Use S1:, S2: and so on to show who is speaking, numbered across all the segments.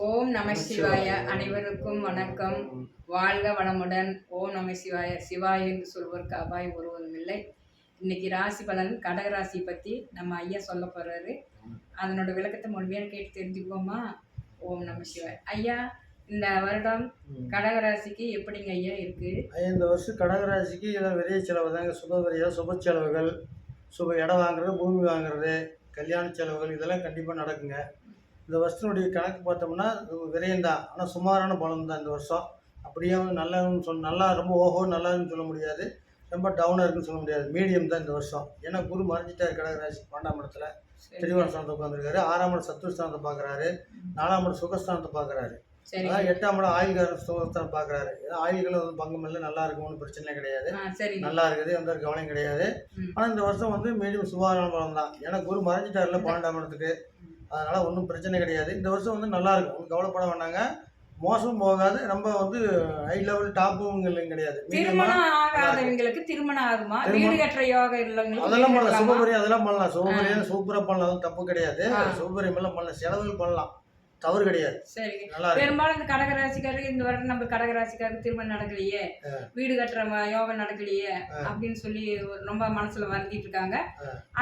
S1: ஓம் நம சிவாய. அனைவருக்கும் வணக்கம். வாழ்க வளமுடன். ஓம் நம சிவாய. சிவாய என்று சொல்வதற்கு அபாயம் ஒருவரும் இல்லை. இன்னைக்கு ராசி பலன் கடகராசி பற்றி நம்ம ஐயா சொல்ல போறாரு. அதனோட விளக்கத்தை முழுமையாக கேட்டு தெரிஞ்சுக்குவோமா? ஓம் நம சிவாய. ஐயா, இந்த வருடம் கடகராசிக்கு எப்படிங்க ஐயா இருக்கு?
S2: இந்த வருஷம் கடகராசிக்கு இதெல்லாம் விரைய செலவு தாங்க. சுப விரையா, சுப செலவுகள், சுப இடம் வாங்குறது, பூமி வாங்குறது, கல்யாண செலவுகள் இதெல்லாம் கண்டிப்பாக நடக்குங்க. இந்த வருஷத்தினுடைய கணக்கு பார்த்தோம்னா விரயம்தான், ஆனால் சுமாரான பலன் தான் இந்த வருஷம். அப்படியே நல்லதுன்னு நல்லா ரொம்ப ஓஹோ நல்லாதுன்னு சொல்ல முடியாது, ரொம்ப டவுனாக இருக்குன்னு சொல்ல முடியாது, மீடியம் தான் இந்த வருஷம். ஏன்னா குரு மறைஞ்சிட்டார் கடகராசி 12ஆம் இடத்துல திரிவோண ஸ்தானத்தை உட்காந்துருக்காரு. 6ஆம் இடம் சத்துருஸ்தானத்தை பார்க்குறாரு, 4ஆம் இடம் சுகஸ்தானத்தை பார்க்குறாரு, அதான் 8ஆம் இடம் ஆயுள்காரன் சுகஸ்தானம் பார்க்குறாரு. ஏன்னா ஆயுள்கள் வந்து பங்கம் இல்லை, நல்லா இருக்கும், ஒன்றும் பிரச்சனை கிடையாது, நல்லா இருக்குது, எந்த ஒரு கவலையும் கிடையாது. ஆனால் இந்த வருஷம் வந்து மீடியம் சுமாரான பலம் தான். ஏன்னா குரு மறைஞ்சிட்டார்ல 12ஆம் இடத்துக்கு, அதனால் ஒன்றும் பிரச்சனை கிடையாது. இந்த வருஷம் வந்து நல்லாயிருக்கும், ஒன்றும் கவலைப்பட வேண்டாங்க. மோசமும் போகாது, நம்ம வந்து ஹை லெவல் டாப்புங்களும் கிடையாது.
S1: திருமணம் ஆகாதவங்களுக்கு திருமணம் ஆகுமா? வீடு கட்டுற யோகம் இல்லைங்க,
S2: அதெல்லாம் பண்ணலாம். சுபபரியம் அதெல்லாம் பண்ணலாம். சுபபரியம் சூப்பராக பண்ணலாம், அதுவும் தப்பு கிடையாது. சுபபரியம் எல்லாம் பண்ணலாம், செலவுகள் பண்ணலாம், தவறு கிடையாது.
S1: சரி, பெரும்பாலும் இந்த கடகராசிக்காரருக்கு இந்த வருடம் நம்ம கடகராசிக்காரருக்கு திருமணம் நடக்கலையே, வீடு கட்டுற யோகம் நடக்கலையே அப்படின்னு சொல்லி ரொம்ப மனசுல வருந்திட்டு இருக்காங்க.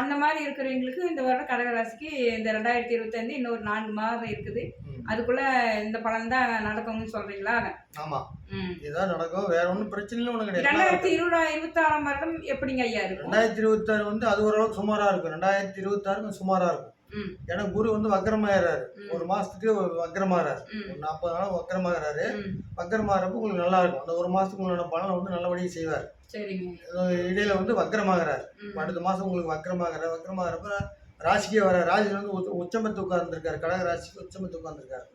S1: அந்த மாதிரி இருக்கிறவங்களுக்கு இந்த வருடம் கடகராசிக்கு இந்த 2025 இன்னொரு 4 மாதம் இருக்குது, அதுக்குள்ள இந்த பலன் தான் நடக்கும்னு சொல்றீங்களா?
S2: ஆமா, இதுதான் நடக்கும், வேற ஒன்றும் பிரச்சனை ஒன்றும் கிடையாது.
S1: 2026ஆம் வருடம் எப்படிங்க ஐயா இருக்கும்?
S2: 2026 வந்து அது ஓரளவுக்கு சுமாரா இருக்கும். 2026 சுமாரா இருக்கும். ஏன்னா குரு வந்து வக்கரமாகிறாரு, ஒரு மாசத்துக்கு வக்கரமாகிறாரு, ஒரு 40 நாள் வக்கரமாகிறாரு. வக்கரமாகிறப்ப உங்களுக்கு நல்லா இருக்கும். அந்த ஒரு மாசத்துக்கு உங்களோட பலனை வந்து நல்லபடியாக செய்வார். இடையில வந்து வக்கரமாகிறார், அடுத்த மாசம் உங்களுக்கு வக்கரமாகிறப்ப ராசிக்கே வர ராசியில் வந்து உச்சமத்து உட்கார்ந்துருக்காரு. கடக ராசிக்கு உச்சமத்து உட்கார்ந்துருக்காரு,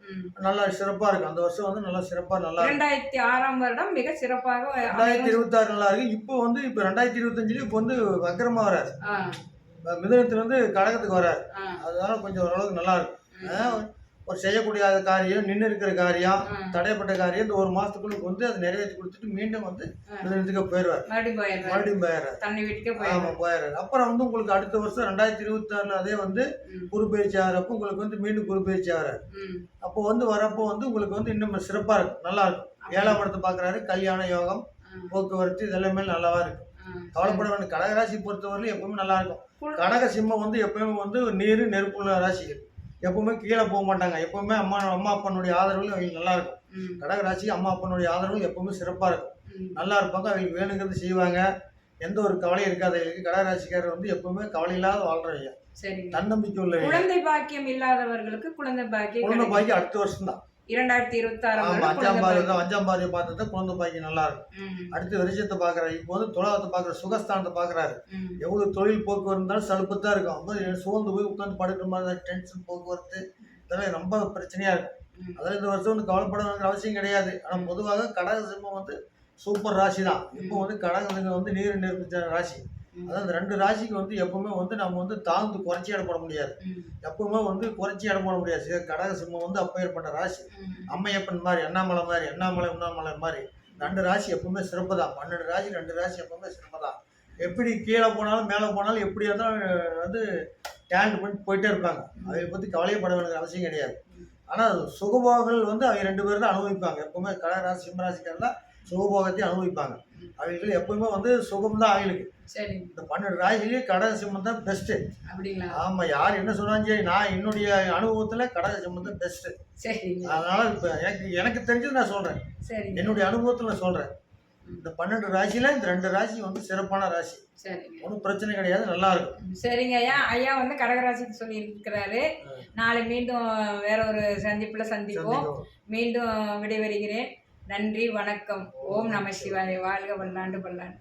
S2: நல்லா சிறப்பா இருக்கு. அந்த வருஷம் வந்து நல்லா சிறப்பா நல்லா
S1: 2006ஆம் வருடம் மிக சிறப்பாக
S2: 2026 நல்லா இருக்கு. இப்போ வந்து இப்போ 2025 இப்போ வந்து வக்கரமா வராரு, மிதுனத்துல இருந்து கடகத்துக்கு வராரு. அதனால கொஞ்சம் ஓரளவுக்கு நல்லா இருக்கும். ஒரு செய்யக்கூடிய காரியம், நின்று இருக்கிற காரியம், தடைப்பட்ட காரியம் இந்த ஒரு மாசத்துக்குள்ள வந்து அது நிறைவேற்றி கொடுத்துட்டு மீண்டும் வந்து மிதுனத்துக்கு போயிடுவார், மறுபடியும் போயிடுறாரு. ஆமா, போயிடுறாரு. அப்புறம் வந்து உங்களுக்கு அடுத்த வருஷம் 2026 அதே வந்து குரு பயிற்சி ஆகிறப்போ உங்களுக்கு வந்து மீண்டும் குரு பயிற்சி ஆகிறாரு. அப்போ வந்து வரப்போ வந்து உங்களுக்கு வந்து இன்னும் சிறப்பா இருக்கும், நல்லா இருக்கும். 7ஆம் இடத்தை பாக்குறாரு, கல்யாண யோகம், போக்குவரத்து இதெல்லாமே நல்லாவா இருக்கும். கவலைப்பட வேண்டும். கடகராசி பொறுத்தவரையிலும் எப்பவுமே நல்லா இருக்கும். கடக சிம்மம் வந்து எப்பவுமே வந்து நீர் நெருப்புள்ள ராசிகள், எப்பவுமே கீழே போக மாட்டாங்க. எப்பவுமே அம்மா அப்பனுடைய ஆதரவுல அவங்களுக்கு நல்லா இருக்கும். கடக ராசிக்கு அம்மா அப்பனுடைய ஆதரவு எப்பவுமே சிறப்பா இருக்கும், நல்லா இருப்பாங்க. அவங்களுக்கு வேணுங்கிறது செய்வாங்க, எந்த ஒரு கவலையும் இருக்காது அவங்களுக்கு. கடகராசிக்காரர் வந்து எப்பவுமே கவலை இல்லாத வாழ்றவங்க, தன்னம்பிக்கை உள்ள.
S1: குழந்தை பாக்கியம் இல்லாதவர்களுக்கு குழந்தை பாக்கியம்
S2: அடுத்த வருஷம் தான்
S1: 2026.
S2: 5ஆம் பாரியை பார்த்தா குழந்தை பாக்கியம் நல்லா இருக்கும். அடுத்து விருச்சத்தை பாக்குறாரு, இப்போ வந்து துலாவத்தை பாக்குற, சுகஸ்தானத்தை பாக்குறாரு. எவ்வளவு தொழில் போக்குவரத்து இருந்தாலும் சலுப்புத்தான் இருக்கும், சோர்ந்து போய் உட்காந்து படுக்கிற மாதிரி டென்ஷன், போக்குவரத்து இதெல்லாம் ரொம்ப பிரச்சனையா இருக்கும். அதாவது இந்த வருஷம் வந்து கவலைப்பட வேண்டிய அவசியம் கிடையாது. ஆனா பொதுவாக கடக சிம்மம் வந்து சூப்பர் ராசி தான். இப்போ வந்து கடகங்க வந்து நீர் நெருப்பிச்ச ராசி. அதாவது இந்த 2 ராசிக்கு வந்து எப்பவுமே வந்து நம்ம வந்து தாழ்ந்து குறைச்சி இடம் போட முடியாது, எப்பவுமே வந்து குறைச்சி இடம் போட முடியாது. கடக சிம்மம் வந்து அப்பேற்பட்ட ராசி. அம்மையப்பன் மாதிரி, உண்ணாமலை மாதிரி 2 ராசி எப்பவுமே சிறப்பு தான். 12 ராசி 2 ராசி எப்பவுமே சிறப்பு தான். எப்படி கீழே போனாலும் மேலே போனாலும் எப்படியா இருந்தாலும் வந்து டேலண்ட் பண்ணி போயிட்டே இருப்பாங்க. அதை பற்றி கவலையப்பட வேண்டிய அவசியம் கிடையாது. ஆனால் சுகபோகங்கள் வந்து அவங்க 2 பேரும் தான் அனுபவிப்பாங்க. எப்பவுமே கடகராசி சிம்மராசிக்காரெல்லாம் சுகபோகத்தையும் அனுபவிப்பாங்க. அவங்களுக்கு எப்பவுமே வந்து சுகம் தான் அவங்களுக்கு. இந்த 12 ராசிலேயே கடக சிம்மம் தான் பெஸ்ட். ஆமா, யார் என்ன சொன்னாலும் சரி, நான் என்னுடைய அனுபவத்துல கடக சிம்மம் தான் பெஸ்ட். அதனால இப்ப எனக்கு தெரிஞ்சது நான் சொல்றேன், என்னுடைய அனுபவத்துல நான் சொல்றேன். இந்த 12 ராசியில இந்த 2 ராசி வந்து சிறப்பான ராசி, ஒன்றும் பிரச்சனை கிடையாது, நல்லா இருக்கும்.
S1: சரிங்க ஐயா. ஐயா வந்து கடகராசிக்கு சொல்லி இருக்கிறாரு. நாளை மீண்டும் வேற ஒரு சந்திப்புல சந்திப்போம். மீண்டும் விடைபெறுகிறேன். நன்றி, வணக்கம். ஓம் நம சிவாய. வாழ்க பல்லாண்டு பல்லாண்டு.